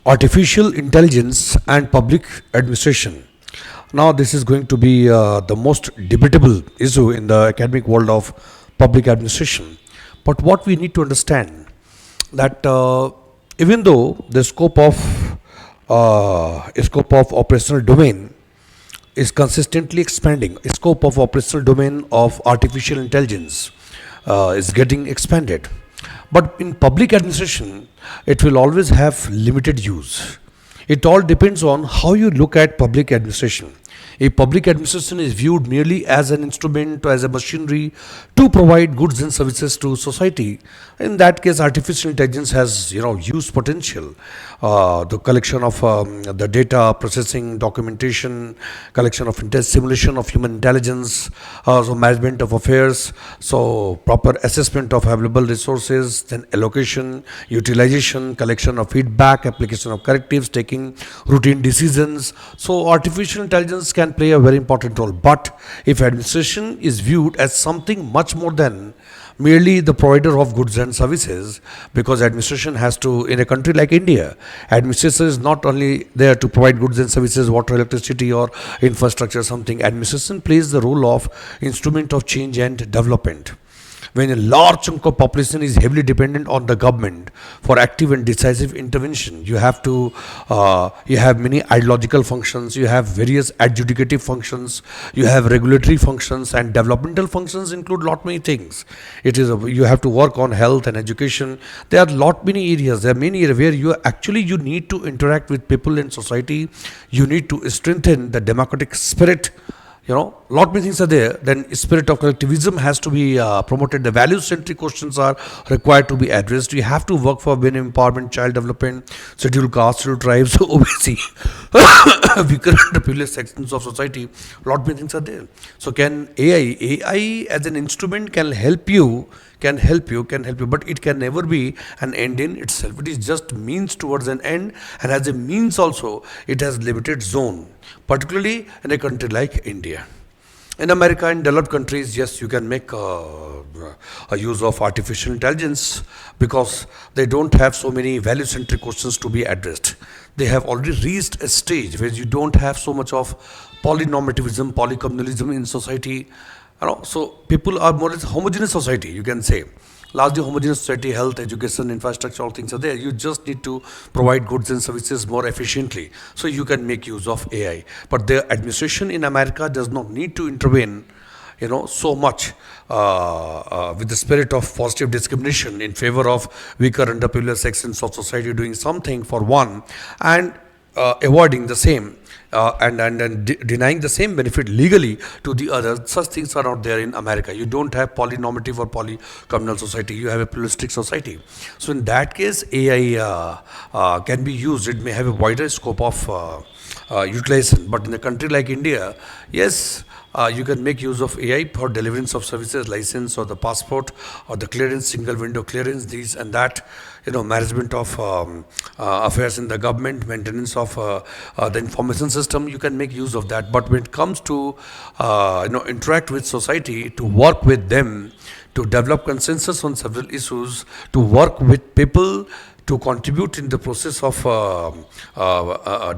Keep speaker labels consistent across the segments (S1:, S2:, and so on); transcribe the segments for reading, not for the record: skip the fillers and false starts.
S1: artificial intelligence and public administration. Now, this is going to be the most debatable issue in the academic world of public administration. But what we need to understand that even though the scope of operational domain is consistently expanding, scope of operational domain of artificial intelligence is getting expanded. But in public administration, it will always have limited use. It all depends on how you look at public administration. If public administration is viewed merely as an instrument or as a machinery to provide goods and services to society, in that case, artificial intelligence has use potential. The collection of the data, processing, documentation, collection of simulation of human intelligence, so management of affairs, so proper assessment of available resources, then allocation, utilization, collection of feedback, application of correctives, taking routine decisions. So artificial intelligence can play a very important role. But if administration is viewed as something much more than merely the provider of goods and services, because administration has to, in a country like India, administration is not only there to provide goods and services, water, electricity or infrastructure, something. Administration plays the role of instrument of change and development. When a large chunk of population is heavily dependent on the government for active and decisive intervention, you have many ideological functions, you have various adjudicative functions, you have regulatory functions, and developmental functions include lot many things. You have to work on health and education. There are lot many areas. There are many areas where you need to interact with people in society. You need to strengthen the democratic spirit. Lot many things are there. Then spirit of collectivism has to be promoted. The value-centric questions are required to be addressed. You have to work for women empowerment, child development, scheduled castes, scheduled tribes, OBC, weaker and privileged sections of society. Lot many things are there. So can AI as an instrument can help you, but it can never be an end in itself. It is just means towards an end, and as a means also, it has limited zone, particularly in a country like India. In America, in developed countries, yes, you can make a use of artificial intelligence because they don't have so many value-centric questions to be addressed. They have already reached a stage where you don't have so much of polynormativism, polycommunalism in society. So people are more or less homogeneous society, you can say. Largely homogeneous society, health, education, infrastructure, all things are there. You just need to provide goods and services more efficiently. So you can make use of AI. But the administration in America does not need to intervene so much with the spirit of positive discrimination in favor of weaker underprivileged sections of society doing something for one and avoiding the same and denying the same benefit legally to the other. Such things are not there in America. You don't have polynormative or polycommunal society. You have a pluralistic society. So in that case, AI can be used. It may have a wider scope of utilization. But in a country like India, yes, you can make use of AI for deliverance of services, license or the passport or the clearance, single window clearance, these and that, management of affairs in the government, maintenance of the information system. You can make use of that. But when it comes to interact with society, to work with them, to develop consensus on several issues, to work with people, to contribute in the process of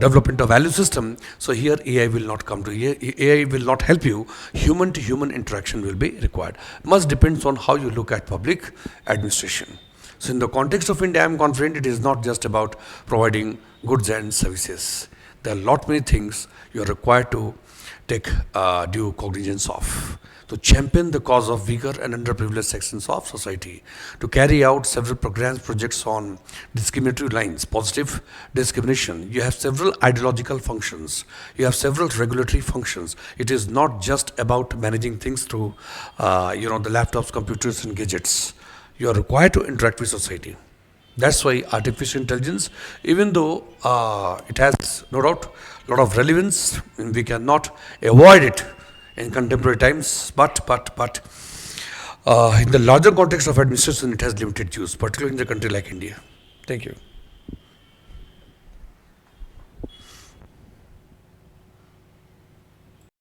S1: development of value system. So here AI will not come to here. AI will not help you. Human to human interaction will be required. Much depends on how you look at public administration. So in the context of India, I am confident it is not just about providing goods and services. There are lot many things you are required to take due cognizance of. To champion the cause of weaker and underprivileged sections of society, to carry out several programs, projects on discriminatory lines, positive discrimination. You have several ideological functions. You have several regulatory functions. It is not just about managing things through, the laptops, computers, and gadgets. You are required to interact with society. That's why artificial intelligence, even though it has no doubt a lot of relevance, we cannot avoid it in contemporary times, but in the larger context of administration, it has limited use, particularly in a country like India. Thank you.